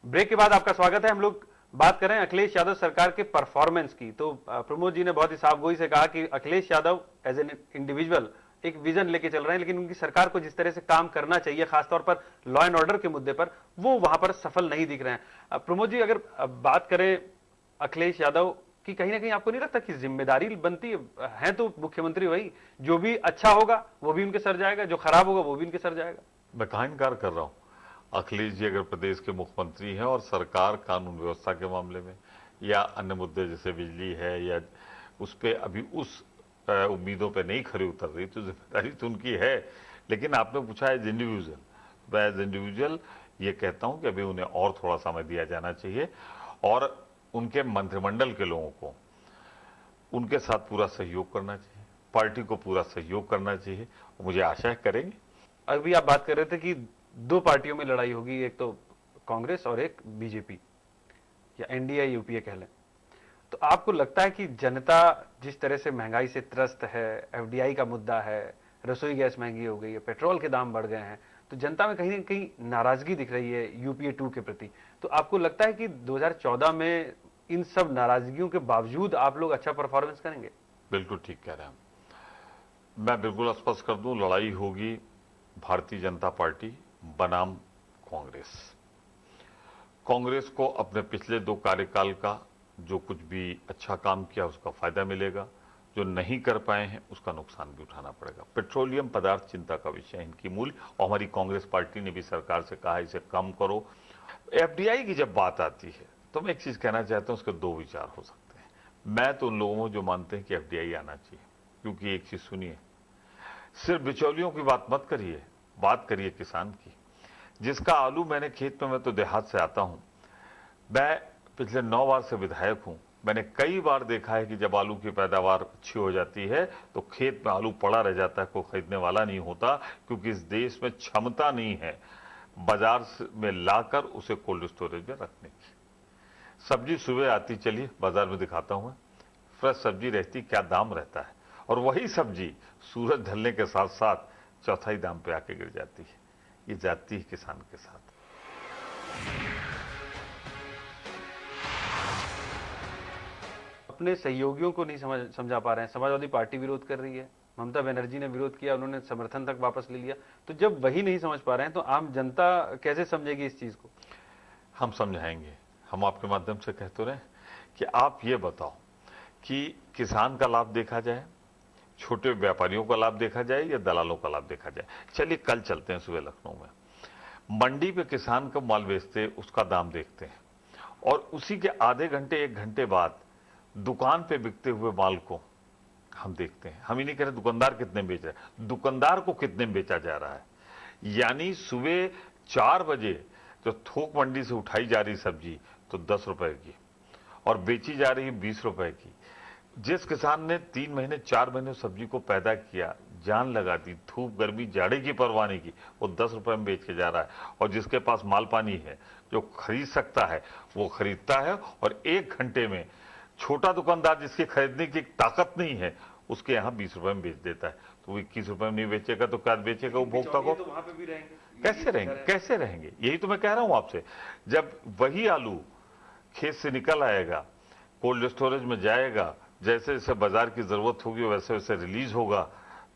Break के बाद आपका स्वागत है। हम लोग बात कर रहे हैं अखिलेश यादव सरकार के परफॉर्मेंस की। तो प्रमोद जी ने बहुत ही साफगोई से कहा कि Akhilesh Yadav as an individual एक विजन लेके चल रहे हैं, लेकिन उनकी सरकार को जिस तरह से काम करना चाहिए, खासतौर पर लॉ एंड ऑर्डर के मुद्दे पर, वो वहां पर सफल नहीं दिख रहे हैं। प्रमोद जी, अगर बात करें अखिलेश यादव की, कहीं ना कहीं आपको नहीं लगता कि जिम्मेदारी बनती है तो मुख्यमंत्री वही, जो भी अच्छा होगा वो भी उनके सर जाएगा, जो खराब होगा वो भी उनके सर जाएगा? मैं कहाँ इनकार कर रहा हूं। अखिलेश जी अगर प्रदेश के मुख्यमंत्री हैं और सरकार कानून व्यवस्था के मामले में या अन्य मुद्दे जैसे बिजली है या उस पर अभी उस उम्मीदों पे नहीं खरी उतर रही, तो जिम्मेदारी तो उनकी है। लेकिन आपने पूछा एज इंडिविजुअल, मैं एज इंडिविजुअल ये कहता हूं कि अभी उन्हें और थोड़ा समय दिया जाना चाहिए और उनके मंत्रिमंडल के लोगों को उनके साथ पूरा सहयोग करना चाहिए, पार्टी को पूरा सहयोग करना चाहिए। मुझे आशा है करेंगे। अभी आप बात कर रहे थे कि दो पार्टियों में लड़ाई होगी, एक तो कांग्रेस और एक बीजेपी या एनडीए यूपीए कह लें। तो आपको लगता है कि जनता जिस तरह से महंगाई से त्रस्त है, एफडीआई का मुद्दा है, रसोई गैस महंगी हो गई है, पेट्रोल के दाम बढ़ गए हैं, तो जनता में कहीं ना कहीं नाराजगी दिख रही है यूपीए 2 के प्रति। तो आपको लगता है कि 2014 में इन सब नाराजगियों के बावजूद आप लोग अच्छा परफॉर्मेंस करेंगे? बिल्कुल ठीक कह रहे हैं। मैं बिल्कुल स्पष्ट कर दूं, लड़ाई होगी भारतीय जनता पार्टी बनाम कांग्रेस। कांग्रेस को अपने पिछले 2 कार्यकाल का जो कुछ भी अच्छा काम किया उसका फायदा मिलेगा, जो नहीं कर पाए हैं उसका नुकसान भी उठाना पड़ेगा। पेट्रोलियम पदार्थ चिंता का विषय है, इनकी मूल्य, और हमारी कांग्रेस पार्टी ने भी सरकार से कहा इसे कम करो। एफडीआई की जब बात आती है तो मैं एक चीज कहना चाहता हूं, उसके 2 विचार हो सकते हैं। मैं तो उन लोगों जो मानते हैं कि एफडीआई आना चाहिए, क्योंकि एक चीज सुनिए, सिर्फ बिचौलियों की बात मत करिए, बात करिए किसान की। जिसका आलू मैंने खेत में, मैं तो देहात से आता हूं, मैं पिछले 9 बार से विधायक हूं, मैंने कई बार देखा है कि जब आलू की पैदावार अच्छी हो जाती है तो खेत में आलू पड़ा रह जाता है, कोई खरीदने वाला नहीं होता, क्योंकि इस देश में क्षमता नहीं है बाजार में लाकर उसे कोल्ड स्टोरेज में रखने की। सब्जी सुबह आती, चलिए बाजार में दिखाता हूं, फ्रेश सब्जी रहती, क्या दाम रहता है, और वही सब्जी सूरज ढलने के साथ साथ चौथाई दाम पे आके गिर जाती है। ये जाती है किसान के साथ। अपने सहयोगियों को नहीं समझा पा रहे हैं। समाजवादी पार्टी विरोध कर रही है, ममता बनर्जी ने विरोध किया, उन्होंने समर्थन तक वापस ले लिया। तो जब वही नहीं समझ पा रहे हैं तो आम जनता कैसे समझेगी इस चीज को? हम समझाएंगे। हम आपके माध्यम से कह तो रहे हैं कि आप ये बताओ कि किसान का लाभ देखा जाए, छोटे व्यापारियों का लाभ देखा जाए या दलालों का लाभ देखा जाए। चलिए कल चलते हैं सुबह लखनऊ में, मंडी पे किसान का माल बेचते उसका दाम देखते हैं, और उसी के आधे घंटे 1 घंटे बाद दुकान पे बिकते हुए माल को हम देखते हैं। हम ही नहीं कह रहे दुकानदार कितने बेच रहा है, दुकानदार को कितने बेचा जा रहा है। यानी सुबह 4 बजे जो थोक मंडी से उठाई जा रही सब्जी तो 10 रुपए की और बेची जा रही 20 रुपए की। जिस किसान ने 3 महीने 4 महीने सब्जी को पैदा किया, जान लगा दी, धूप गर्मी जाड़े की परवाह नहीं की, वो 10 रुपए में बेच के जा रहा है। और जिसके पास माल पानी है, जो खरीद सकता है, वो खरीदता है, और 1 घंटे में छोटा दुकानदार जिसकी खरीदने की ताकत नहीं है उसके यहाँ 20 रुपए में बेच देता है। तो वो 21 रुपए में नहीं बेचेगा तो क्या बेचेगा उपभोक्ता को? तो वहां पे भी रहेंगे, कैसे रहेंगे, कैसे रहेंगे? यही तो मैं कह रहा हूं आपसे। जब वही आलू खेत से निकल आएगा, कोल्ड स्टोरेज में जाएगा, जैसे जैसे बाजार की जरूरत होगी वैसे वैसे रिलीज होगा,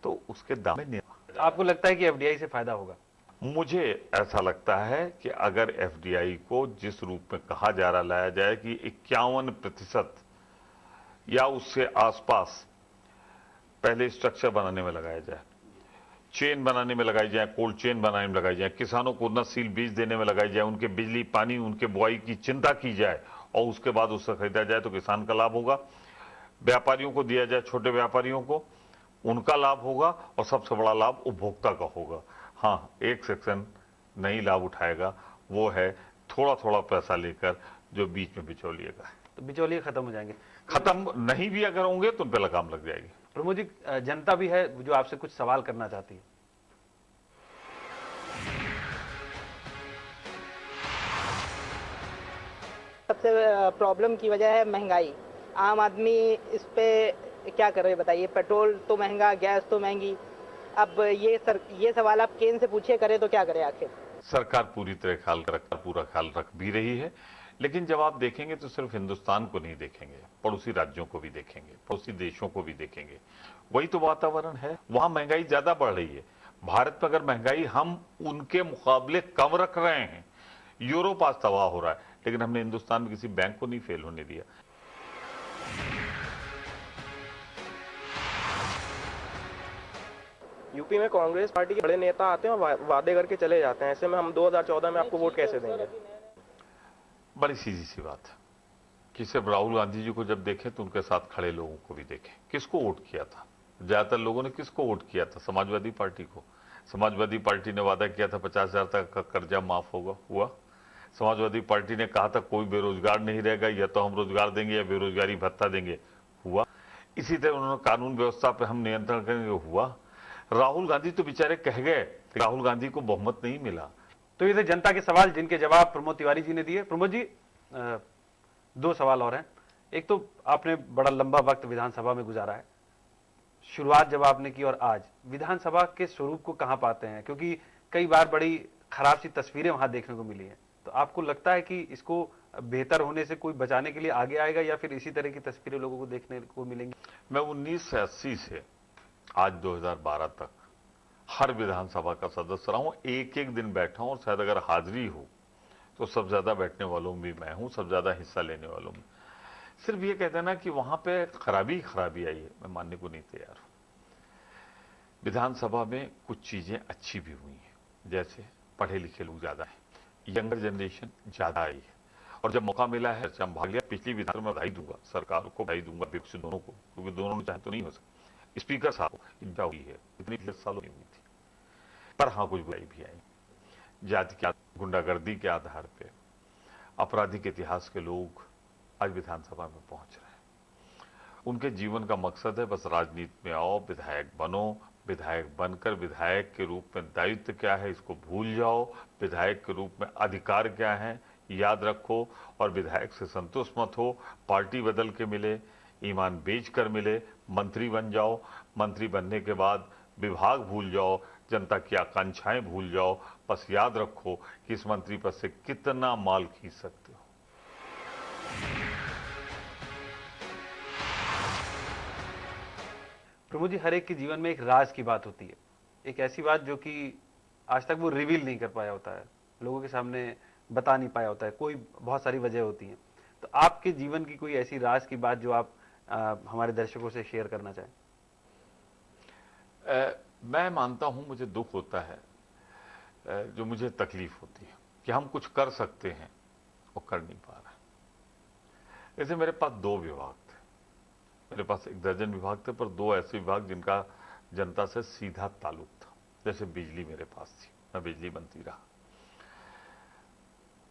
तो उसके दाम में नहीं। आपको लगता है कि एफडीआई से फायदा होगा? मुझे ऐसा लगता है कि अगर एफडीआई को जिस रूप में कहा जा रहा लाया जाए कि 51% या उससे आसपास पहले स्ट्रक्चर बनाने में लगाया जाए, चेन बनाने में लगाई जाए, कोल्ड चेन बनाने में लगाई जाए, किसानों को उन्नतशील बीज देने में लगाई जाए, उनके बिजली पानी उनके बुआई की चिंता की जाए और उसके बाद उससे खरीदा जाए, तो किसान का लाभ होगा। व्यापारियों को दिया जाए, छोटे व्यापारियों को, उनका लाभ होगा, और सबसे बड़ा लाभ उपभोक्ता का होगा। हाँ, एक सेक्शन नहीं लाभ उठाएगा, वो है थोड़ा थोड़ा पैसा लेकर जो बीच में बिचौलिए का है। तो बिचौलिए खत्म हो जाएंगे? खत्म नहीं भी अगर होंगे तो उन पर लगाम लग जाएगी। प्रमोद जी, जनता भी है जो आपसे कुछ सवाल करना चाहती है। सबसे प्रॉब्लम की वजह है महंगाई। आम आदमी इस पे क्या करे बताइए, पेट्रोल तो महंगा, गैस तो महंगी। अब ये सवाल आप केंद्र से पूछे, करे तो क्या करे आखिर? सरकार पूरी तरह पूरा ख्याल रख भी रही है, लेकिन जब आप देखेंगे तो सिर्फ हिंदुस्तान को नहीं देखेंगे, पड़ोसी राज्यों को भी देखेंगे, पड़ोसी देशों को भी देखेंगे। वही तो वातावरण है। वहां महंगाई ज्यादा बढ़ रही है। भारत में अगर महंगाई हम उनके मुकाबले कम रख रहे हैं, यूरोप आज तबाह हो रहा है, लेकिन हमने हिंदुस्तान में किसी बैंक को नहीं फेल होने दिया। यूपी में कांग्रेस पार्टी के बड़े नेता आते हैं और वादे करके चले जाते हैं। ऐसे में हम 2014 में आपको वोट कैसे देंगे? बड़ी सीधी सी बात है कि सिर्फ राहुल गांधी जी को जब देखें तो उनके साथ खड़े लोगों को भी देखें। किसको वोट किया था? ज्यादातर लोगों ने किसको वोट किया था? समाजवादी पार्टी को। समाजवादी पार्टी ने वादा किया था 50,000 तक का कर्जा माफ होगा, हुआ? समाजवादी पार्टी ने कहा था कोई बेरोजगार नहीं रहेगा, या तो हम रोजगार देंगे या बेरोजगारी भत्ता देंगे, हुआ? इसी तरह उन्होंने कानून व्यवस्था पर हम नियंत्रण करेंगे, हुआ? राहुल गांधी तो बेचारे कह गए, राहुल गांधी को बहुमत नहीं मिला। तो ये थे जनता के सवाल जिनके जवाब प्रमोद तिवारी जी ने दिए। प्रमोद जी, दो सवाल और हैं। एक तो आपने बड़ा लंबा वक्त विधानसभा में गुजारा है, शुरुआत जब आपने की और आज विधानसभा के स्वरूप को कहां पाते हैं? क्योंकि कई बार बड़ी खराब सी तस्वीरें वहां देखने को मिली हैं, तो आपको लगता है कि इसको बेहतर होने से कोई बचाने के लिए आगे आएगा, या फिर इसी तरह की तस्वीरें लोगों को देखने को मिलेंगी? मैं 1980 से आज 2012 तक हर विधानसभा का सदस्य रहा हूं, एक एक दिन बैठा हूं, और शायद अगर हाजिरी हो तो सबसे ज्यादा बैठने वालों में भी मैं हूं, सबसे ज्यादा हिस्सा लेने वालों में। सिर्फ ये कहते हैं ना कि वहां पे खराबी आई है, मैं मानने को नहीं तैयार हूं। विधानसभा में कुछ चीजें अच्छी भी हुई हैं, जैसे पढ़े लिखे लोग ज्यादा हैं, यंगर जनरेशन ज्यादा आई है, और जब मौका मिला है हम भाग लिया। पिछली विधानसभा में बधाई दूंगा, सरकार को बधाई दूंगा, विपक्ष दोनों को, क्योंकि दोनों ने चाहे तो नहीं हो सकता। स्पीकर साहब को इच्छा हुई है, इतनी पिछले सालों नहीं हुई थी, पर हाँ कुछ बुराई भी आई। जाति की गुंडागर्दी के आधार पे आपराधिक इतिहास के लोग आज विधानसभा में पहुंच रहे हैं। उनके जीवन का मकसद है बस राजनीति में आओ, विधायक बनो, विधायक बनकर विधायक के रूप में दायित्व क्या है इसको भूल जाओ, विधायक के रूप में अधिकार क्या है याद रखो, और विधायक से संतुष्ट मत हो। पार्टी बदल के मिले, ईमान बेच कर मिले, मंत्री बन जाओ, मंत्री बनने के बाद विभाग भूल जाओ, जनता की आकांक्षाएं भूल जाओ, बस याद रखो कि इस मंत्री पद से कितना माल खींच सकते हो। प्रमोद जी, हर एक के जीवन में एक राज की बात होती है, एक ऐसी बात जो कि आज तक वो रिवील नहीं कर पाया होता है, लोगों के सामने बता नहीं पाया होता है, कोई बहुत सारी वजह होती है। तो आपके जीवन की कोई ऐसी राज की बात जो आप हमारे दर्शकों से शेयर करना चाहें? मैं मानता हूं, मुझे दुख होता है, जो मुझे तकलीफ होती है कि हम कुछ कर सकते हैं और कर नहीं पा रहे। जैसे मेरे पास 2 विभाग थे, मेरे पास 1 दर्जन विभाग थे, पर 2 ऐसे विभाग जिनका जनता से सीधा ताल्लुक था। जैसे बिजली मेरे पास थी, मैं बिजली मंत्री रहा।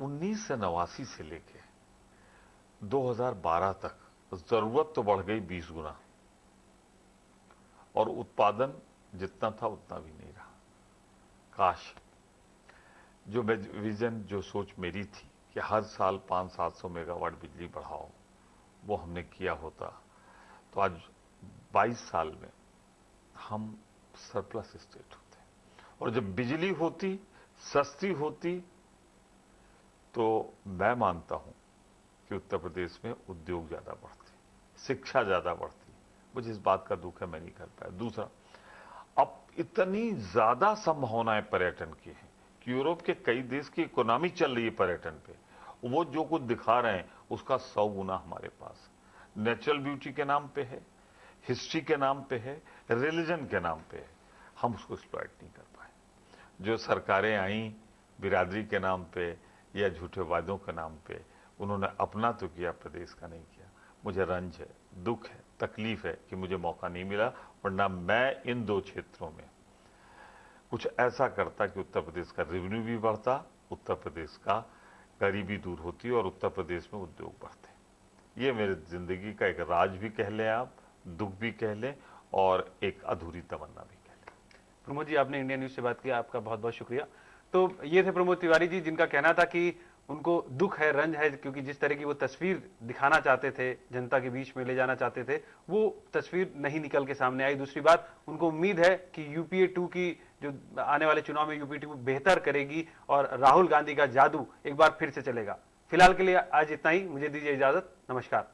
1989 से लेके 2012 तक जरूरत तो बढ़ गई 20 गुना, और उत्पादन जितना था उतना भी नहीं रहा। काश जो विजन, जो सोच मेरी थी कि हर साल 500-700 मेगावाट बिजली बढ़ाओ, वो हमने किया होता तो आज 22 साल में हम सरप्लस स्टेट होते। और जब बिजली होती, सस्ती होती, तो मैं मानता हूं कि उत्तर प्रदेश में उद्योग ज्यादा बढ़ते, शिक्षा ज्यादा बढ़ती। मुझे इस बात का दुख है, मैं नहीं कर पाया। दूसरा, अब इतनी ज्यादा संभावनाएं पर्यटन की हैं कि यूरोप के कई देश की इकोनॉमी चल रही है पर्यटन पे, वो जो कुछ दिखा रहे हैं उसका 100 गुना हमारे पास नेचुरल ब्यूटी के नाम पे है, हिस्ट्री के नाम पे है, रिलीजन के नाम पे है। हम उसको एक्सप्लॉइट नहीं कर पाए। जो सरकारें आई बिरादरी के नाम पे या झूठे वादों के नाम पे, उन्होंने अपना तो किया, प्रदेश का नहीं किया। मुझे रंज है, दुख है, तकलीफ है कि मुझे मौका नहीं मिला, वरना मैं इन 2 क्षेत्रों में कुछ ऐसा करता कि उत्तर प्रदेश का रेवेन्यू भी बढ़ता, उत्तर प्रदेश का गरीबी दूर होती और उत्तर प्रदेश में उद्योग बढ़ते। ये मेरी जिंदगी का एक राज भी कह लें आप, दुख भी कह लें, और एक अधूरी तमन्ना भी कह लें। प्रमोद जी, आपने इंडिया न्यूज से बात किया, आपका बहुत बहुत शुक्रिया। तो ये थे प्रमोद तिवारी जी, जिनका कहना था कि उनको दुख है, रंज है, क्योंकि जिस तरह की वो तस्वीर दिखाना चाहते थे, जनता के बीच में ले जाना चाहते थे, वो तस्वीर नहीं निकल के सामने आई। दूसरी बात, उनको उम्मीद है कि यूपीए 2 की जो आने वाले चुनाव में यूपीटी को बेहतर करेगी और राहुल गांधी का जादू एक बार फिर से चलेगा। फिलहाल के लिए आज इतना ही, मुझे दीजिए इजाजत, नमस्कार।